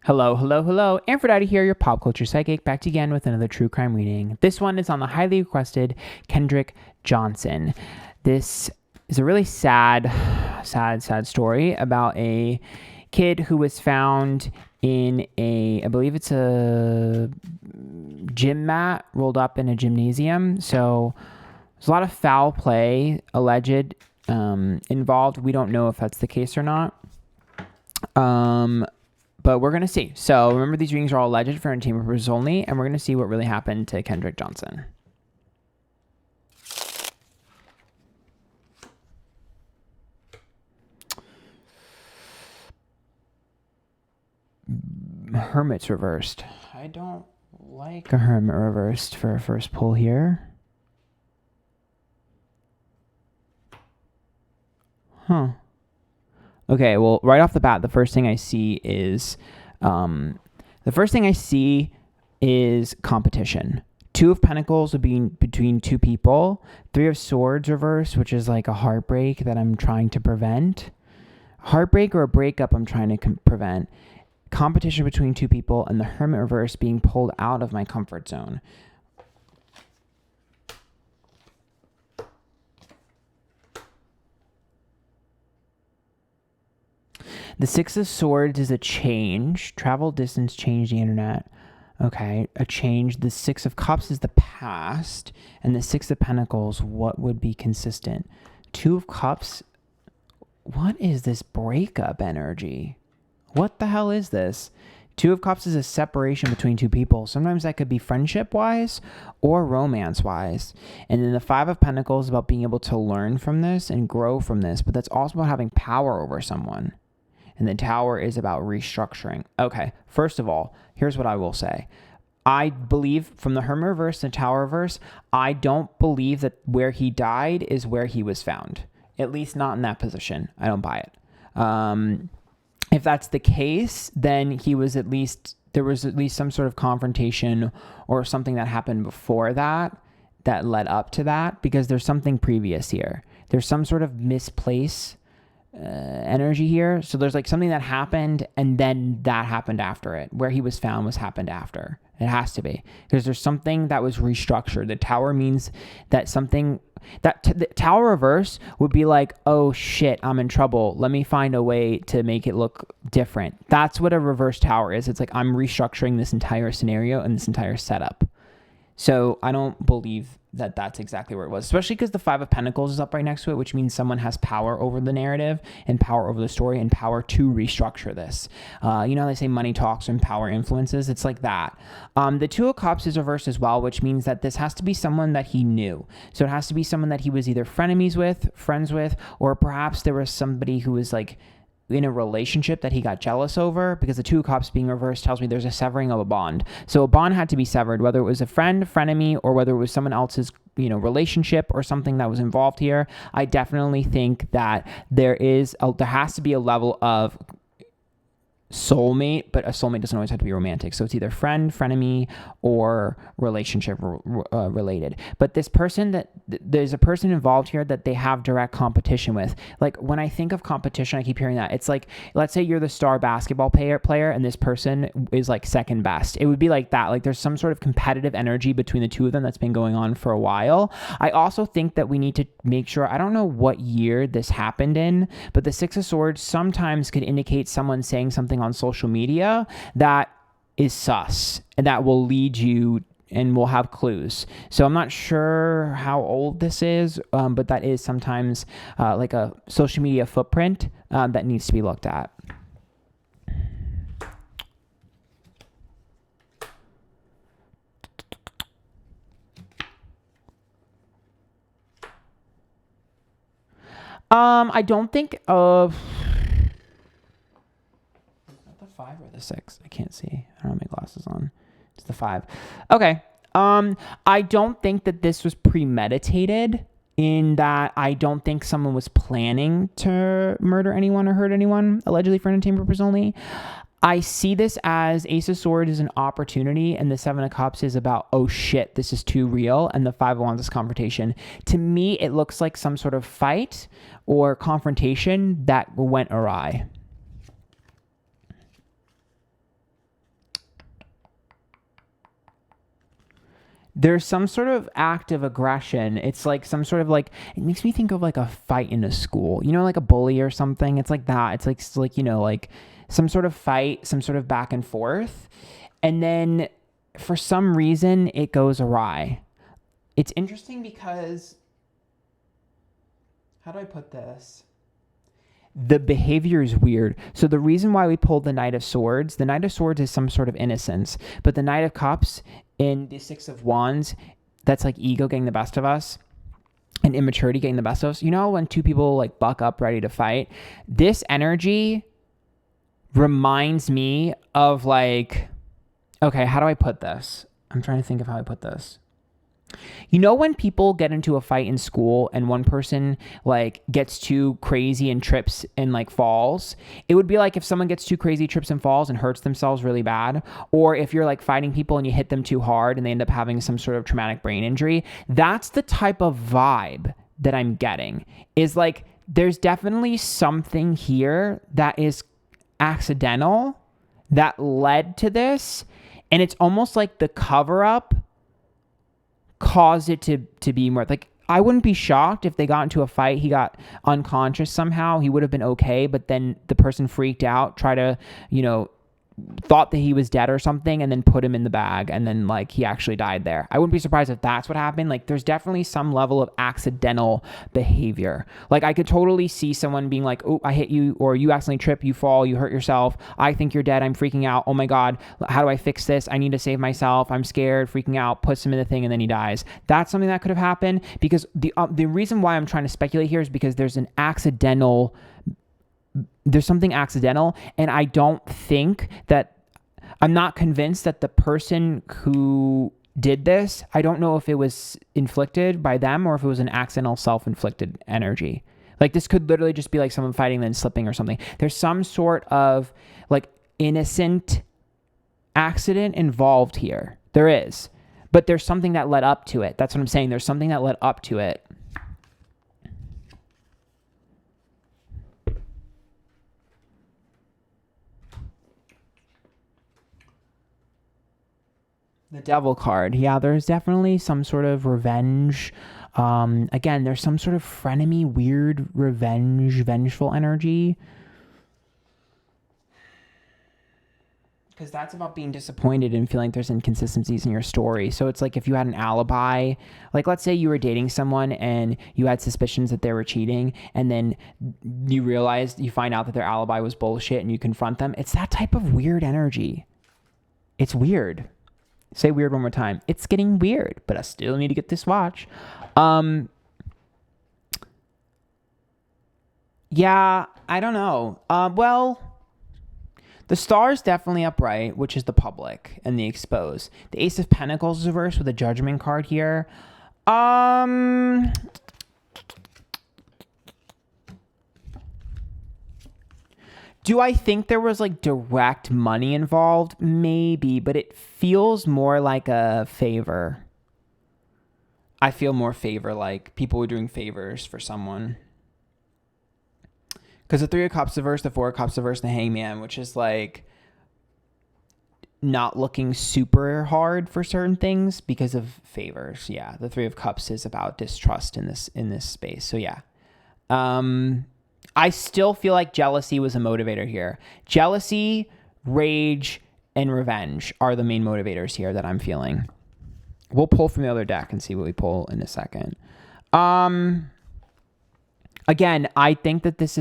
Hello, hello, hello. Antphrodite here, your pop culture psychic, back again with another true crime reading. This one is on the highly requested Kendrick Johnson. This is a really sad story about a kid who was found in I believe it's a gym mat rolled up in a gymnasium. So there's a lot of foul play alleged involved. We don't know if that's the case or not. But we're going to see. So remember, these readings are all alleged for entertainment purposes only, and we're going to see what really happened to Kendrick Johnson. Hermit's reversed. I don't like a hermit reversed for a first pull here. Huh. Okay, well, right off the bat, the first thing I see is competition. Two of Pentacles would be between two people. Three of Swords reverse, which is like a heartbreak that I'm trying to prevent. Heartbreak or a breakup I'm trying to prevent. Competition between two people, and the Hermit reverse being pulled out of my comfort zone. The Six of Swords is a change. Travel, distance, change the internet. Okay, a change. The Six of Cups is the past. And the Six of Pentacles, what would be consistent? Two of Cups. What is this breakup energy? What the hell is this? Two of Cups is a separation between two people. Sometimes that could be friendship-wise or romance-wise. And then the Five of Pentacles is about being able to learn from this and grow from this. But that's also about having power over someone. And the Tower is about restructuring. Okay, first of all, here's what I will say. I believe from the Hermit reverse and Tower reverse, I don't believe that where he died is where he was found. At least not in that position. I don't buy it. If that's the case, then there was at least some sort of confrontation or something that happened before that led up to that, because there's something previous here. There's some sort of misplaced energy here. So there's like something that happened and then that happened after it. Where he was found happened after. It has to be, because there's something that was restructured. The Tower means that something the Tower reverse would be like, oh shit, I'm in trouble. Let me find a way to make it look different. That's what a reverse Tower is. It's like, I'm restructuring this entire scenario and this entire setup. So I don't believe that that's exactly where it was, especially because the Five of Pentacles is up right next to it, which means someone has power over the narrative and power over the story and power to restructure this. You know, they say money talks and power influences. It's like that. The Two of Cups is reversed as well, which means that this has to be someone that he knew. So it has to be someone that he was either frenemies with, friends with, or perhaps there was somebody who was like in a relationship that he got jealous over, because the Two of Cups being reversed tells me there's a severing of a bond. So a bond had to be severed, whether it was a friend, frenemy, or whether it was someone else's, relationship or something that was involved here. I definitely think that there has to be a level of soulmate, but a soulmate doesn't always have to be romantic. So it's either friend, frenemy, or relationship related. But this person there's a person involved here that they have direct competition with. Like, when I think of competition, I keep hearing that. It's like, let's say you're the star basketball player and this person is like second best. It would be like that. Like, there's some sort of competitive energy between the two of them that's been going on for a while. I also think that we need to make sure, I don't know what year this happened in, but the Six of Swords sometimes could indicate someone saying something on social media that is sus and that will lead you and will have clues. So I'm not sure how old this is, but that is sometimes like a social media footprint that needs to be looked at. I don't think of the 5 or the 6. I can't see. I don't have my glasses on. It's the 5. Okay. I don't think that this was premeditated, in that I don't think someone was planning to murder anyone or hurt anyone, allegedly for entertainment purposes only. I see this as Ace of Swords is an opportunity, and the Seven of Cups is about, oh shit, this is too real, and the Five of Wands is confrontation. To me, it looks like some sort of fight or confrontation that went awry. there's some sort of act of aggression. It's like some sort of like, it makes me think of like a fight in a school, you know, like a bully or something. It's like that. It's like, you know, like some sort of fight, some sort of back and forth. And then for some reason it goes awry. It's interesting because, how do I put this? The behavior is weird. So the reason why we pulled the Knight of Swords is some sort of innocence, but the Knight of Cups in the Six of Wands, that's like ego getting the best of us and immaturity getting the best of us. You know, when two people like buck up ready to fight, this energy reminds me of like, okay, how do I put this? I'm trying to think of how I put this. You know, when people get into a fight in school and one person like gets too crazy and trips and like falls, it would be like if someone gets too crazy, trips and falls and hurts themselves really bad, or if you're like fighting people and you hit them too hard and they end up having some sort of traumatic brain injury. That's the type of vibe that I'm getting, is like there's definitely something here that is accidental that led to this, and it's almost like the cover up caused it to be more like, I wouldn't be shocked if they got into a fight, he got unconscious somehow, he would have been okay, but then the person freaked out, tried to, you know, thought that he was dead or something, and then put him in the bag, and then like he actually died there. I wouldn't be surprised if that's what happened. Like there's definitely some level of accidental behavior. Like I could totally see someone being like, oh, I hit you, or you accidentally trip, you fall, you hurt yourself, I think you're dead, I'm freaking out, oh my god, how do I fix this, I need to save myself, I'm scared, freaking out, puts him in the thing, and then he dies. That's something that could have happened, because the reason why I'm trying to speculate here is because there's something accidental, and I don't think that, I'm not convinced that the person who did this, I don't know if it was inflicted by them or if it was an accidental self-inflicted energy. Like this could literally just be like someone fighting then slipping or something. There's some sort of like innocent accident involved here. There is, but there's something that led up to it. That's what I'm saying. There's something that led up to it. The Devil card. Yeah, there's definitely some sort of revenge. Again, there's some sort of frenemy, weird vengeful energy. Because that's about being disappointed and feeling there's inconsistencies in your story. So it's like if you had an alibi, like let's say you were dating someone and you had suspicions that they were cheating, and then you find out that their alibi was bullshit and you confront them. It's that type of weird energy. It's weird. Say weird one more time. It's getting weird, but I still need to get this watch. Yeah, I don't know. Well, the star's definitely upright, which is the public and the exposed. The Ace of Pentacles is reversed with a Judgment card here. Do I think there was like direct money involved? Maybe, but it feels more like a favor. I feel more favor, like people were doing favors for someone. Because the Three of Cups reverse, the Four of Cups reverse, the Hangman, which is like not looking super hard for certain things because of favors. Yeah, the Three of Cups is about distrust in this space. So yeah. I still feel like jealousy was a motivator here. Jealousy, rage, and revenge are the main motivators here that I'm feeling. We'll pull from the other deck and see what we pull in a second. Again, I don't think that this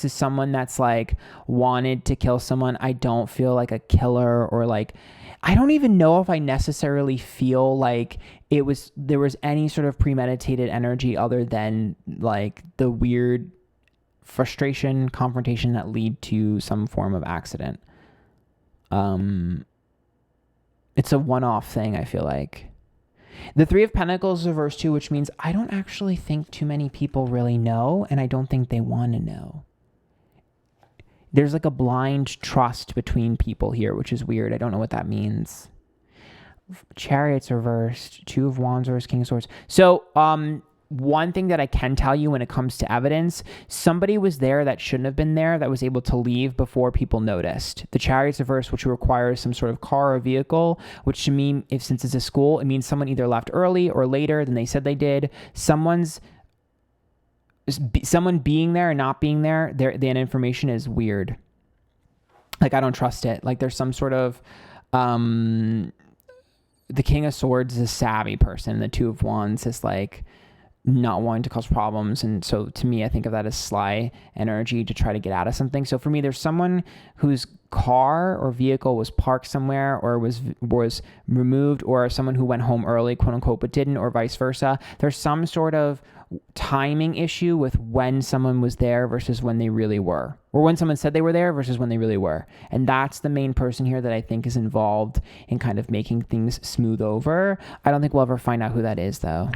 is someone that's like wanted to kill someone. I don't feel like a killer, or like, I don't even know if I necessarily feel like there was any sort of premeditated energy other than like the weird frustration, confrontation that lead to some form of accident. It's a one-off thing, I feel like. The Three of Pentacles is reversed too, which means I don't actually think too many people really know, and I don't think they want to know. There's like a blind trust between people here, which is weird. I don't know what that means. Chariots reversed, Two of Wands reversed, King of Swords. So, one thing that I can tell you when it comes to evidence, somebody was there that shouldn't have been there that was able to leave before people noticed. The Chariot's reverse, which requires some sort of car or vehicle, which to me, since it's a school, it means someone either left early or later than they said they did. Someone being there and not being there, the information is weird. Like, I don't trust it. Like, there's some sort of... the King of Swords is a savvy person. The Two of Wands is like not wanting to cause problems. And so to me, I think of that as sly energy to try to get out of something. So for me, there's someone whose car or vehicle was parked somewhere or was removed, or someone who went home early, quote unquote, but didn't, or vice versa. There's some sort of timing issue with when someone was there versus when they really were, or when someone said they were there versus when they really were. And that's the main person here that I think is involved in kind of making things smooth over. I don't think we'll ever find out who that is, though.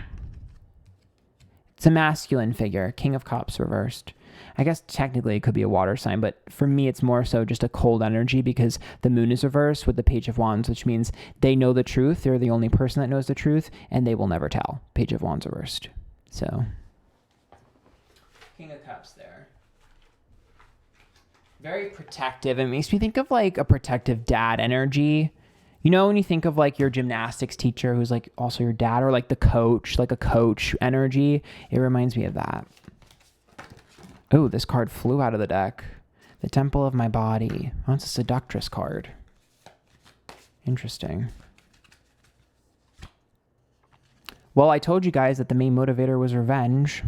It's a masculine figure, King of Cups reversed. I guess technically it could be a water sign, but for me it's more so just a cold energy because the moon is reversed with the Page of Wands, which means they know the truth. They're the only person that knows the truth, and they will never tell. Page of Wands reversed. So, King of Cups there. Very protective. It makes me think of like a protective dad energy. You know, when you think of like your gymnastics teacher who's like also your dad, or like the coach, like a coach energy, it reminds me of that. Oh, this card flew out of the deck. The Temple of My Body. Oh, it's a seductress card. Interesting. Well, I told you guys that the main motivator was revenge.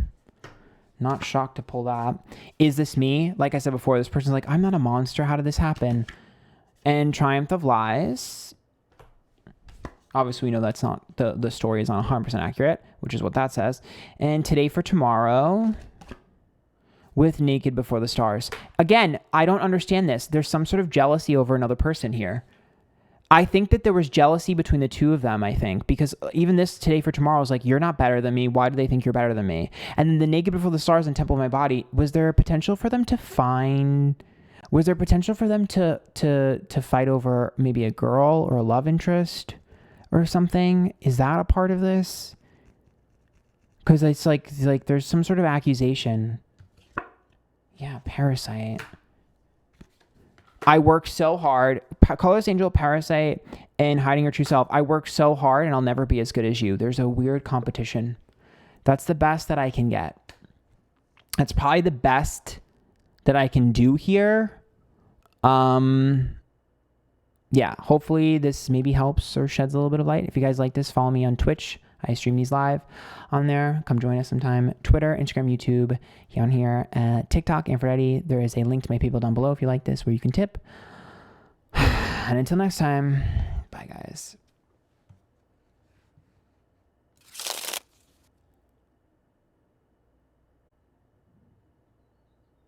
Not shocked to pull that. Is this me? Like I said before, this person's like, I'm not a monster. How did this happen? And Triumph of Lies. Obviously, we know that's not, the story is not 100% accurate, which is what that says. And Today for Tomorrow with Naked Before the Stars. Again, I don't understand this. There's some sort of jealousy over another person here. I think that there was jealousy between the two of them, I think, because even this Today for Tomorrow is like, you're not better than me. Why do they think you're better than me? And then the Naked Before the Stars and Temple of My Body, was there a potential for them to fight over maybe a girl or a love interest or something? Is that a part of this? Because it's like there's some sort of accusation. Yeah, Parasite. I work so hard. Colorless Angel, Parasite, and Hiding Your True Self. I work so hard and I'll never be as good as you. There's a weird competition. That's the best that I can get. That's probably the best that I can do here. Yeah, hopefully this maybe helps or sheds a little bit of light. If you guys like this, follow me on Twitch. I stream these live on there. Come join us sometime. Twitter, Instagram, YouTube, on here, TikTok, Antphrodite. There is a link to my PayPal down below if you like this, where you can tip. And until next time, bye guys.